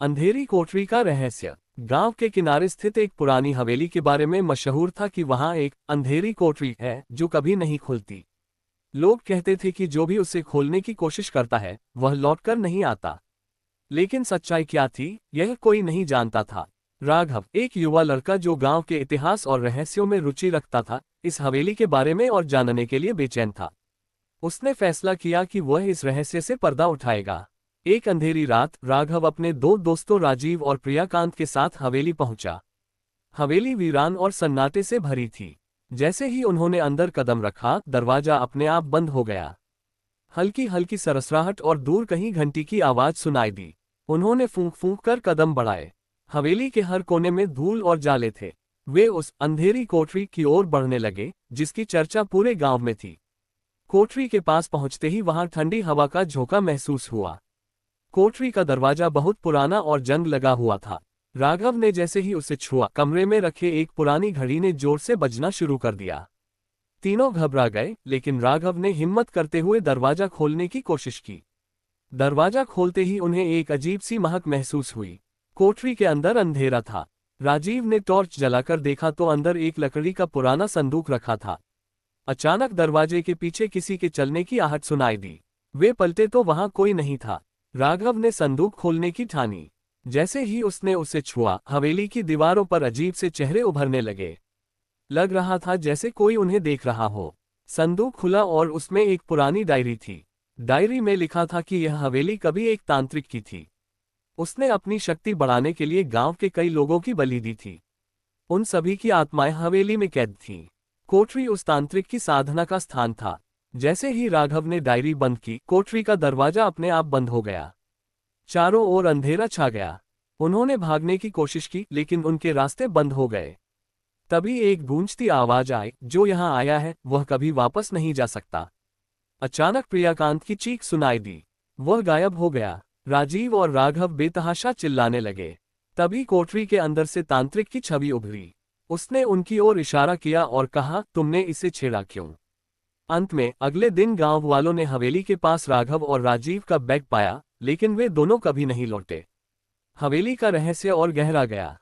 अंधेरी कोठरी का रहस्य। गांव के किनारे स्थित एक पुरानी हवेली के बारे में मशहूर था कि वहां एक अंधेरी कोठरी है जो कभी नहीं खुलती। लोग कहते थे कि जो भी उसे खोलने की कोशिश करता है वह लौटकर नहीं आता। लेकिन सच्चाई क्या थी, यह कोई नहीं जानता था। राघव, एक युवा लड़का जो गांव के इतिहास और रहस्यों में रुचि रखता था, इस हवेली के बारे में और जानने के लिए बेचैन था। उसने फैसला किया कि वह इस रहस्य से पर्दा उठाएगा। एक अंधेरी रात राघव अपने दो दोस्तों राजीव और प्रियाकांत के साथ हवेली पहुंचा। हवेली वीरान और सन्नाटे से भरी थी। जैसे ही उन्होंने अंदर कदम रखा, दरवाजा अपने आप बंद हो गया। हल्की हल्की सरसराहट और दूर कहीं घंटी की आवाज सुनाई दी। उन्होंने फूंक फूंक कर कदम बढ़ाए। हवेली के हर कोने में धूल और जाले थे। वे उस अंधेरी कोठरी की ओर बढ़ने लगे जिसकी चर्चा पूरे गांव में थी। कोठरी के पास पहुंचते ही वहां ठंडी हवा का झोंका महसूस हुआ। कोठरी का दरवाजा बहुत पुराना और जंग लगा हुआ था। राघव ने जैसे ही उसे छुआ, कमरे में रखे एक पुरानी घड़ी ने जोर से बजना शुरू कर दिया। तीनों घबरा गए, लेकिन राघव ने हिम्मत करते हुए दरवाजा खोलने की कोशिश की। दरवाजा खोलते ही उन्हें एक अजीब सी महक महसूस हुई। कोठरी के अंदर अंधेरा था। राजीव ने टॉर्च जलाकर देखा तो अंदर एक लकड़ी का पुराना संदूक रखा था। अचानक दरवाजे के पीछे किसी के चलने की आहट सुनाई दी। वे पलटे तो वहां कोई नहीं था। राघव ने संदूक खोलने की ठानी। जैसे ही उसने उसे छुआ, हवेली की दीवारों पर अजीब से चेहरे उभरने लगे। लग रहा था जैसे कोई उन्हें देख रहा हो। संदूक खुला और उसमें एक पुरानी डायरी थी। डायरी में लिखा था कि यह हवेली कभी एक तांत्रिक की थी। उसने अपनी शक्ति बढ़ाने के लिए गांव के कई लोगों की बलि दी थी। उन सभी की आत्माएं हवेली में कैद थीं। कोठरी उस तांत्रिक की साधना का स्थान था। जैसे ही राघव ने डायरी बंद की, कोठरी का दरवाजा अपने आप बंद हो गया। चारों ओर अंधेरा छा गया। उन्होंने भागने की कोशिश की, लेकिन उनके रास्ते बंद हो गए। तभी एक गूंजती आवाज आई, जो यहां आया है वह कभी वापस नहीं जा सकता। अचानक प्रियाकांत की चीख सुनाई दी। वह गायब हो गया। राजीव और राघव बेतहाशा चिल्लाने लगे। तभी कोठरी के अंदर से तांत्रिक की छवि उभरी। उसने उनकी ओर इशारा किया और कहा, तुमने इसे छेड़ा क्यों? अंत में अगले दिन गांव वालों ने हवेली के पास राघव और राजीव का बैग पाया, लेकिन वे दोनों कभी नहीं लौटे। हवेली का रहस्य और गहरा गया।